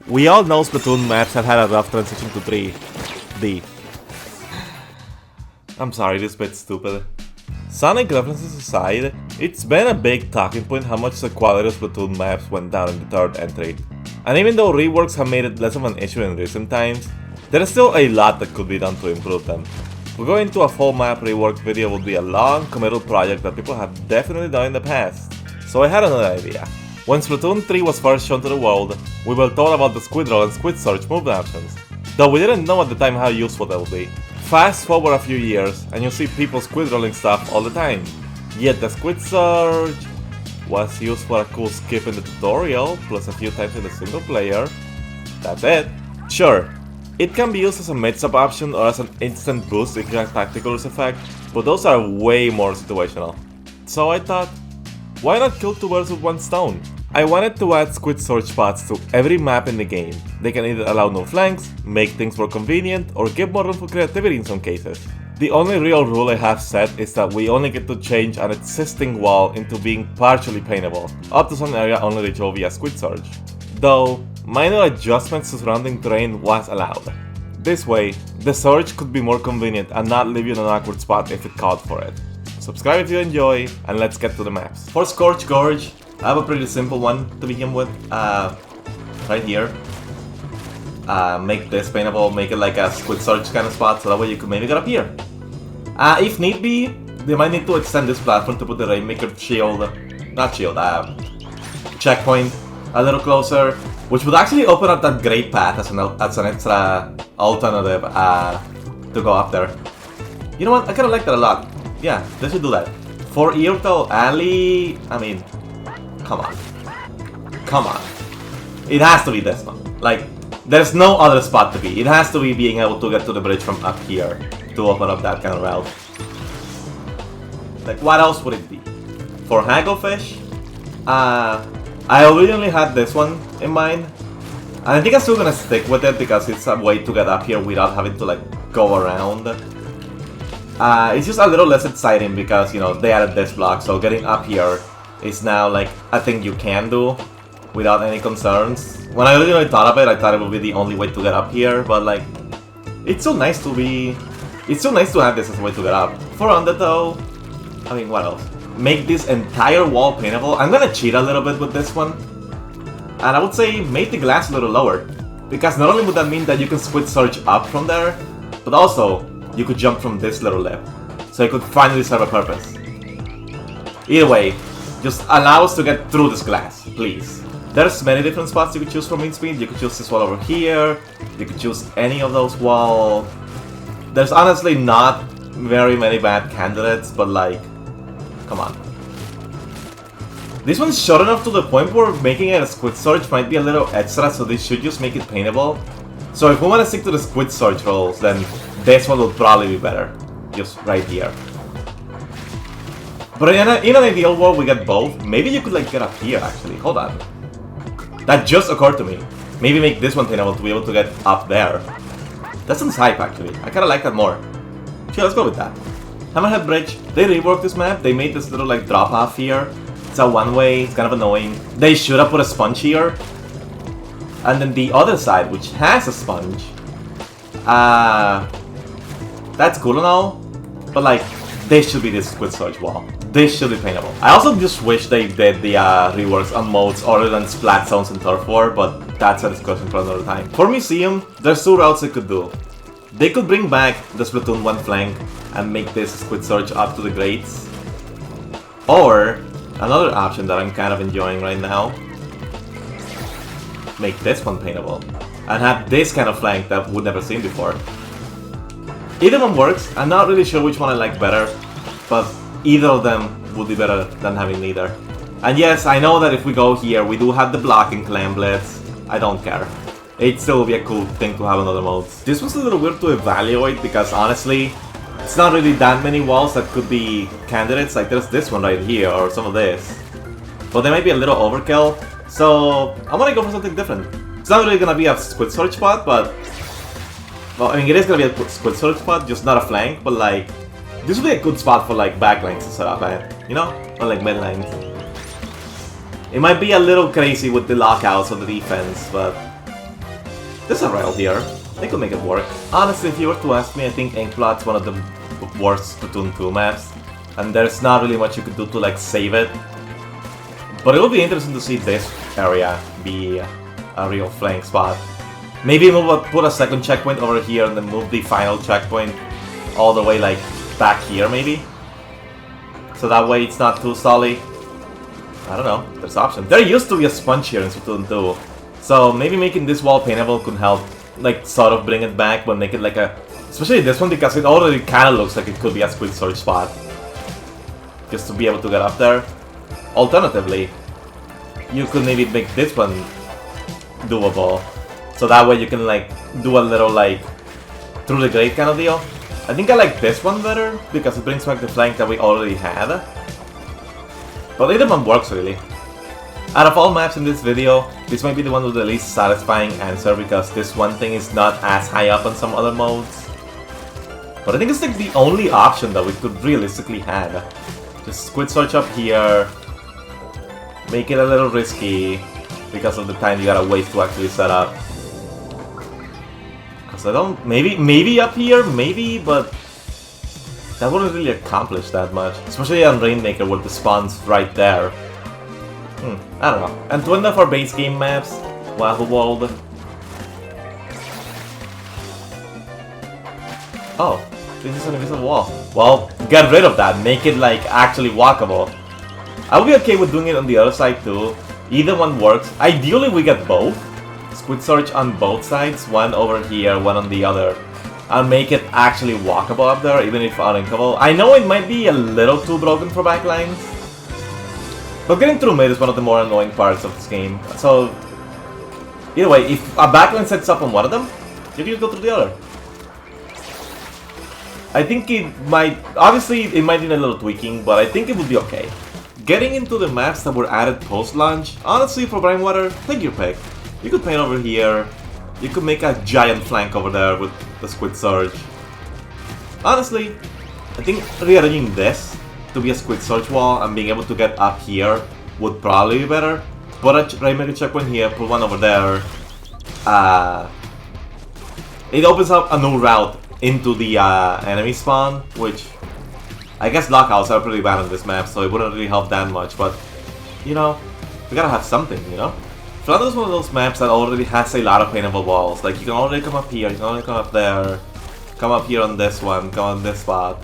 We all know Splatoon maps have had a rough transition to 3D. I'm sorry, this bit's stupid. Sonic references aside, it's been a big talking point how much the quality of Splatoon maps went down in the third entry. And even though reworks have made it less of an issue in recent times, there is still a lot that could be done to improve them. Going into a full map rework video would be a long, committal project that people have definitely done in the past. So I had another idea. When Splatoon 3 was first shown to the world, we were told about the Squid Roll and Squid Surge movement options, though we didn't know at the time how useful they would be. Fast forward a few years, and you see people squid rolling stuff all the time. Yet the Squid Surge was used for a cool skip in the tutorial, plus a few times in the single player. That's it. Sure, it can be used as a mid-sub option or as an instant boost if you have tactical effect, but those are way more situational. So I thought, why not kill two birds with one stone? I wanted to add Squid Surge spots to every map in the game. They can either allow no flanks, make things more convenient, or give more room for creativity in some cases. The only real rule I have set is that we only get to change an existing wall into being partially paintable, up to some area only reachable via Squid Surge. Though, minor adjustments to surrounding terrain was allowed. This way, the Surge could be more convenient and not leave you in an awkward spot if it called for it. Subscribe if you enjoy, and let's get to the maps. For Scorch Gorge, I have a pretty simple one to begin with, right here. Make this paintable, make it like a Squid Surge kind of spot, so that way you can maybe get up here. If need be, they might need to extend this platform to put the Rainmaker checkpoint a little closer, which would actually open up that great path as an extra alternative to go up there. You know what, I kinda like that a lot. Yeah, they should do that. For Irtal Alley, I mean, come on. Come on. It has to be this one. Like, there's no other spot to be. It has to be being able to get to the bridge from up here to open up that kind of route. Like, what else would it be? For Hagglefish, I originally had this one in mind. And I think I'm still gonna stick with it because it's a way to get up here without having to, like, go around. It's just a little less exciting because, you know, they added this block, so getting up here is now like a thing you can do without any concerns. When I originally thought of it, I thought it would be the only way to get up here, but like, it's so nice to have this as a way to get up. For Undertow, I mean, what else? Make this entire wall paintable. I'm gonna cheat a little bit with this one, and I would say make the glass a little lower, because not only would that mean that you can Squid Surge up from there, but also you could jump from this little lip, so it could finally serve a purpose. Either way, just allow us to get through this glass, please. There's many different spots you could choose for mean speed. You could choose this wall over here, you could choose any of those walls. There's honestly not very many bad candidates, but like, come on. This one's short enough to the point where making it a Squid Surge might be a little extra, so they should just make it paintable. So if we want to stick to the Squid Surge rolls, then this one will probably be better. Just right here. But in an ideal world, we get both. Maybe you could like get up here actually. Hold on. That just occurred to me. Maybe make this one paintable to be able to get up there. That sounds hype actually. I kinda like that more. Sure, let's go with that. Hammerhead Bridge, they reworked this map. They made this little like drop off here. It's a one-way, it's kind of annoying. They should have put a sponge here. And then the other side, which has a sponge. That's cool and all. But like, this should be this Squid Surge wall. This should be paintable. I also just wish they did the reworks on modes other than Splat Zones and Turf War, but that's a discussion for another time. For Museum, there's two routes they could do. They could bring back the Splatoon 1 flank and make this Squid Surge up to the grates. Or, another option that I'm kind of enjoying right now, make this one paintable and have this kind of flank that we've never seen before. Either one works. I'm not really sure which one I like better, but either of them would be better than having neither. And yes, I know that if we go here, we do have the blocking Clam Blitz. I don't care. It still would be a cool thing to have in other modes. This was a little weird to evaluate because honestly, it's not really that many walls that could be candidates. Like there's this one right here or some of this. But they might be a little overkill. So I'm gonna go for something different. It's not really gonna be a Squid Surge spot, but well, I mean, it is gonna be a Squid Surge spot, just not a flank, but like, this would be a good spot for like backlines to set up, you know? Or like midlines. It might be a little crazy with the lockouts on the defense, but There's a rail here. They could make it work. Honestly, if you were to ask me, I think Inkblot's one of the worst Splatoon 2 maps. And there's not really much you could do to like save it. But it would be interesting to see this area be a real flank spot. Maybe we'll put a second checkpoint over here and then move the final checkpoint all the way like back here maybe. So that way it's not too solid. I don't know, there's options. There used to be a sponge here in Splatoon 2. So maybe making this wall paintable could help like sort of bring it back, but make it like a... Especially this one because it already kinda looks like it could be a Squid Surge spot. Just to be able to get up there. Alternatively, you could maybe make this one doable. So that way you can like do a little like through the grate kind of deal. I think I like this one better because it brings back the flank that we already had. But either one works really. Out of all maps in this video, this might be the one with the least satisfying answer because this one thing is not as high up on some other modes. But I think it's like the only option that we could realistically have. Just Squid Surge up here. Make it a little risky because of the time you gotta wait to actually set up. Cause I don't... Maybe up here? Maybe, but... That wouldn't really accomplish that much. Especially on Rainmaker with the spawns right there. I don't know. And to end off our base game maps, Wahoo World. Oh, this is an invisible wall. Well, get rid of that. Make it like actually walkable. I would be okay with doing it on the other side too. Either one works. Ideally we get both. Squid Surge on both sides. One over here, one on the other. I'll make it actually walkable up there, even if uninkable. I know it might be a little too broken for backlines. But getting through mid is one of the more annoying parts of this game. So, either way, if a backline sets up on one of them, you can go through the other. I think it might... Obviously, it might need a little tweaking, but I think it would be okay. Getting into the maps that were added post-launch, honestly, for Brainwater, take your pick. You could paint over here. You could make a giant flank over there with the Squid Surge. Honestly, I think rearranging this to be a Squid Surge wall and being able to get up here would probably be better. Put a Rainmaker checkpoint here, put one over there. It opens up a new route into the enemy spawn, which I guess lockouts are pretty bad on this map, so it wouldn't really help that much, but you know, we gotta have something, you know? Flanders is one of those maps that already has a lot of paintable walls. Like, you can already come up here, you can already come up there, come up here on this one, come on this spot.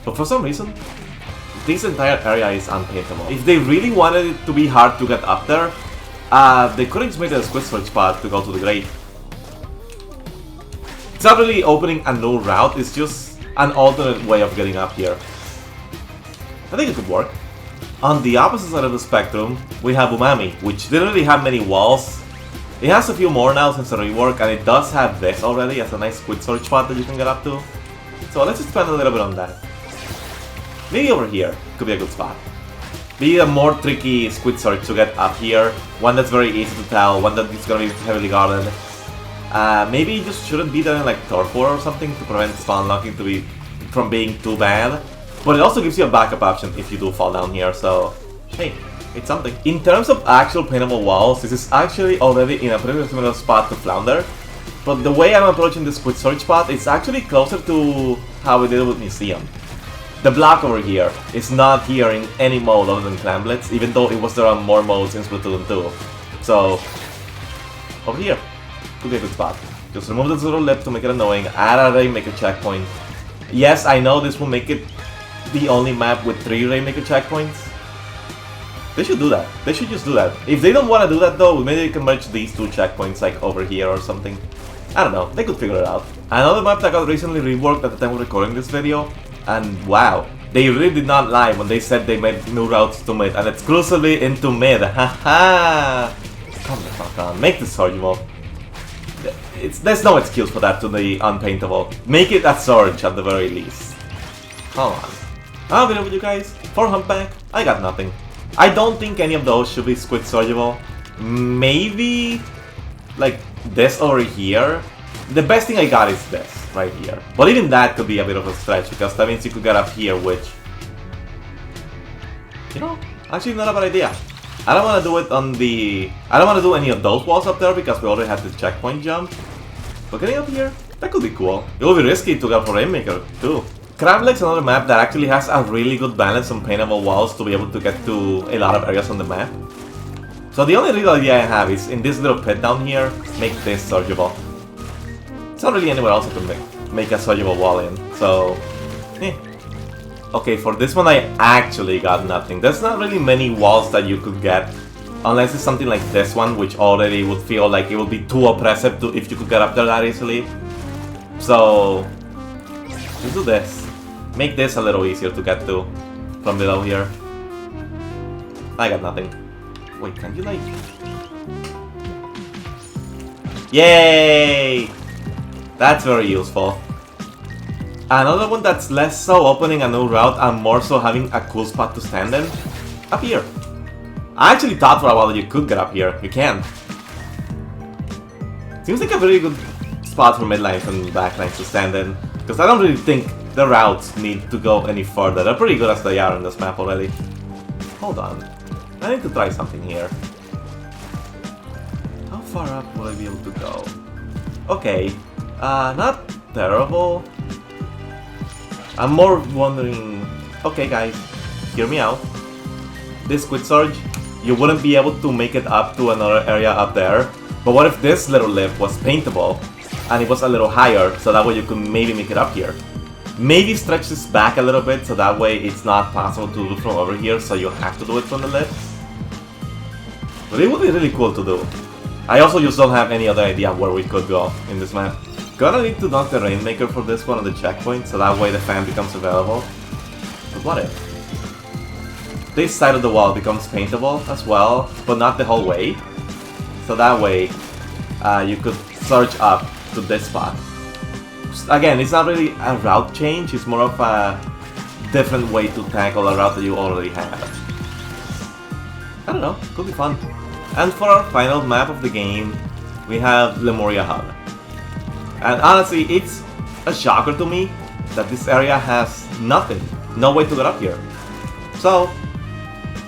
But for some reason, this entire area is unpaintable. If they really wanted it to be hard to get up there, they could have just made a Squid Surge spot to go to the grate. It's not really opening a new route, it's just an alternate way of getting up here. I think it could work. On the opposite side of the spectrum, we have Umami, which didn't really have many walls. It has a few more now since the rework, and it does have this already as a nice Squid Surge spot that you can get up to. So let's expand a little bit on that. Maybe over here could be a good spot. Be a more tricky Squid Surge to get up here, one that's very easy to tell, one that is going to be heavily guarded. Maybe you just shouldn't be there in like Turf War or something to prevent spawn locking from being too bad. But it also gives you a backup option if you do fall down here, so hey, it's something. In terms of actual paintable walls, this is actually already in a pretty similar spot to Flounder. But the way I'm approaching the Squid Surge spot is actually closer to how we did it with Museum. The block over here is not here in any mode other than Clan Blitz, even though it was there on more modes in Splatoon 2. So, over here could be a good spot. Just remove this little lip to make it annoying, add a Rainmaker checkpoint. Yes, I know this will make it the only map with 3 Rainmaker checkpoints. They should do that. They should just do that. If they don't want to do that though, maybe they can merge these 2 checkpoints like over here or something. I don't know, they could figure it out. Another map that got recently reworked at the time of recording this video, and wow, they really did not lie when they said they made new routes to mid, and exclusively into mid, haha! Come the fuck on, make the Surge mode. There's no excuse for that to be unpaintable. Make it a Surge at the very least. Come on. I'll be there with you guys. For Humpback, I got nothing. I don't think any of those should be Squid Surgeable. Maybe like this over here. The best thing I got is this right here. But even that could be a bit of a stretch because that means you could get up here, which, you know, actually not a bad idea. I don't want to do it on the... I don't want to do any of those walls up there because we already had the checkpoint jump. But getting up here, that could be cool. It will be risky to go for Rainmaker too. Crab Lake's another map that actually has a really good balance on paintable walls to be able to get to a lot of areas on the map. So the only real idea I have is in this little pit down here, make this surgeable. It's not really anywhere else I can make a surgeable wall in, so... Okay, for this one I actually got nothing. There's not really many walls that you could get, unless it's something like this one, which already would feel like it would be too oppressive to if you could get up there that easily. So... let's do this. Make this a little easier to get to from below here. I got nothing. Wait, can you like... Yay! That's very useful. Another one that's less so opening a new route and more so having a cool spot to stand in. Up here. I actually thought for a while that you could get up here. You can. Seems like a very good spot for midlines and backlines to stand in. Because I don't really think the routes need to go any further. They're pretty good as they are on this map already. Hold on. I need to try something here. How far up will I be able to go? Okay. Not terrible. I'm more wondering... Okay guys, hear me out. This Squid Surge, you wouldn't be able to make it up to another area up there. But what if this little lip was paintable and it was a little higher, so that way you could maybe make it up here? Maybe stretch this back a little bit so that way it's not possible to do from over here, so you have to do it from the lip. But it would be really cool to do. I also just don't have any other idea where we could go in this map. Gonna need to knock the Rainmaker for this one on the checkpoint, so that way the fan becomes available. But what if this side of the wall becomes paintable as well, but not the whole way? So that way you could surge up to this spot. Again, it's not really a route change, it's more of a different way to tackle a route that you already have. I don't know, could be fun. And for our final map of the game, we have Lemuria Hub. And honestly, it's a shocker to me that this area has nothing, no way to get up here. So,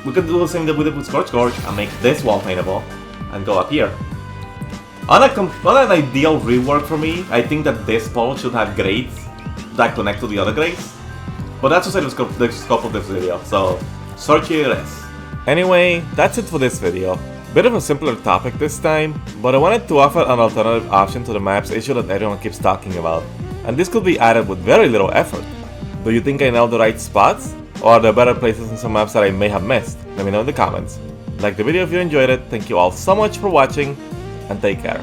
we could do the same that we did with Scorch Gorge and make this wall paintable and go up here. On an ideal rework for me, I think that this pole should have grates that connect to the other grates. But that's just the scope of this video, so search it is. Anyway, that's it for this video. Bit of a simpler topic this time, but I wanted to offer an alternative option to the maps issue that everyone keeps talking about. And this could be added with very little effort. Do you think I nailed the right spots? Or are there better places in some maps that I may have missed? Let me know in the comments. Like the video if you enjoyed it, thank you all so much for watching, and take care.